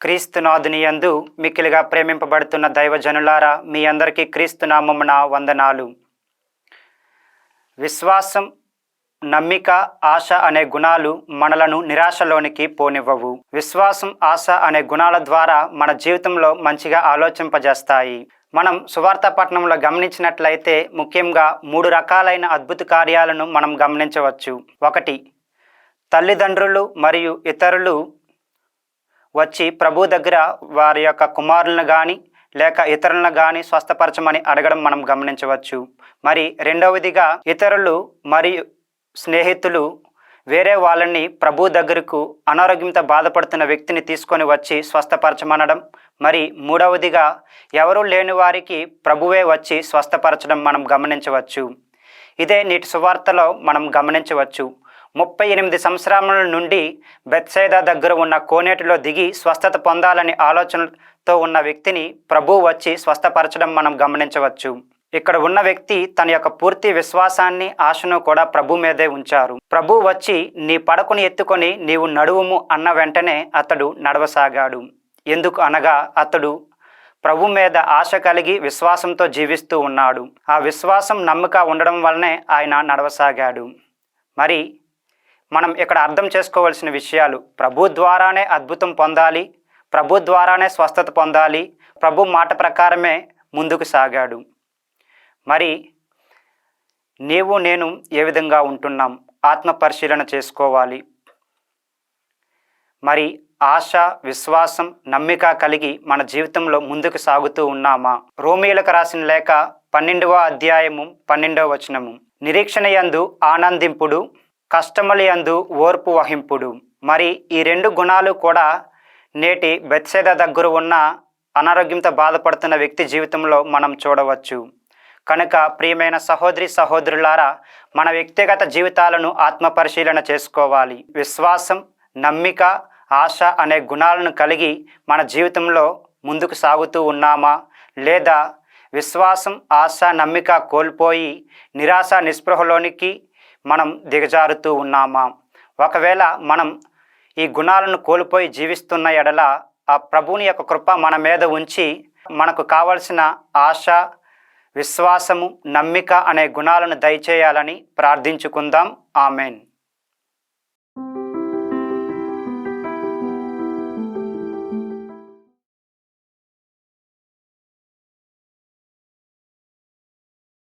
క్రీస్తునాథుని యందు మిక్కిలిగా ప్రేమింపబడుతున్న దైవజనులారా, మీ అందరికీ క్రీస్తు నామమున వందనాలు. విశ్వాసం, నమ్మిక, ఆశ అనే గుణాలు మనలను నిరాశలోనికి పోనివ్వవు. విశ్వాసం, ఆశ అనే గుణాల ద్వారా మన జీవితంలో మంచిగా ఆలోచింపజేస్తాయి. మనం సువార్త పట్టణంలో గమనించినట్లయితే ముఖ్యంగా 3 రకాలైన అద్భుత కార్యాలను మనం గమనించవచ్చు. 1, తల్లిదండ్రులు మరియు ఇతరులు వచ్చి ప్రభు దగ్గర వారి యొక్క కుమారులను కానీ లేక ఇతరులను కానీ స్వస్థపరచమని అడగడం మనం గమనించవచ్చు. మరి రెండవదిగా, ఇతరులు మరియు స్నేహితులు వేరే వాళ్ళని ప్రభు దగ్గరకు అనారోగ్యంతో బాధపడుతున్న వ్యక్తిని తీసుకొని వచ్చి స్వస్థపరచమనడం. మరి మూడవదిగా, ఎవరూ లేని వారికి ప్రభువే వచ్చి స్వస్థపరచడం మనం గమనించవచ్చు. ఇదే నేటి సువార్తలో మనం గమనించవచ్చు. 38 సంవత్సరాల నుండి బెత్సైదా దగ్గర ఉన్న కోనేటిలో దిగి స్వస్థత పొందాలని ఆలోచనతో ఉన్న వ్యక్తిని ప్రభు వచ్చి స్వస్థపరచడం మనం గమనించవచ్చు. ఇక్కడ ఉన్న వ్యక్తి తన యొక్క పూర్తి విశ్వాసాన్ని, ఆశను కూడా ప్రభు మీదే ఉంచారు. ప్రభు వచ్చి నీ పడకను ఎత్తుకొని నీవు నడువుము అన్న వెంటనే అతడు నడవసాగాడు. ఎందుకు అనగా అతడు ప్రభు మీద ఆశ కలిగి విశ్వాసంతో జీవిస్తూ ఉన్నాడు. ఆ విశ్వాసం, నమ్మక ఉండడం వల్లనే ఆయన నడవసాగాడు. మరి మనం ఇక్కడ అర్థం చేసుకోవాల్సిన విషయాలు: ప్రభు ద్వారానే అద్భుతం పొందాలి, ప్రభు ద్వారానే స్వస్థత పొందాలి, ప్రభు మాట ప్రకారమే ముందుకు సాగాడు. మరి నీవు నేను ఏ విధంగా ఉంటున్నాం? ఆత్మ పరిశీలన చేసుకోవాలి. మరి ఆశ, విశ్వాసం, నమ్మిక కలిగి మన జీవితంలో ముందుకు సాగుతూ ఉన్నామా? రోమీయులకు రాసిన లేఖ 12వ అధ్యాయము 12వ వచనము: నిరీక్షణ యందు ఆనందింపుడు, కష్టముల యందు ఓర్పు వహింపుడు. మరి ఈ 2 గుణాలు కూడా నేటి బెత్సైదా దగ్గర ఉన్న అనారోగ్యంతో బాధపడుతున్న వ్యక్తి జీవితంలో మనం చూడవచ్చు. కనుక ప్రియమైన సహోదరి సహోదరులారా, మన వ్యక్తిగత జీవితాలను ఆత్మ పరిశీలన చేసుకోవాలి. విశ్వాసం, నమ్మిక, ఆశ అనే గుణాలను కలిగి మన జీవితంలో ముందుకు సాగుతూ ఉన్నామా? లేదా విశ్వాసం, ఆశ, నమ్మిక కోల్పోయి నిరాశ, నిస్పృహలోనికి మనం దిగజారుతూ ఉన్నామా? ఒకవేళ మనం ఈ గుణాలను కోల్పోయి జీవిస్తున్న ఎడల ఆ ప్రభువుని యొక్క కృప మన మీద ఉంచి మనకు కావలసిన ఆశ, విశ్వాసము, నమ్మిక అనే గుణాలను దయచేయాలని ప్రార్థించుకుందాం. ఆమెన్.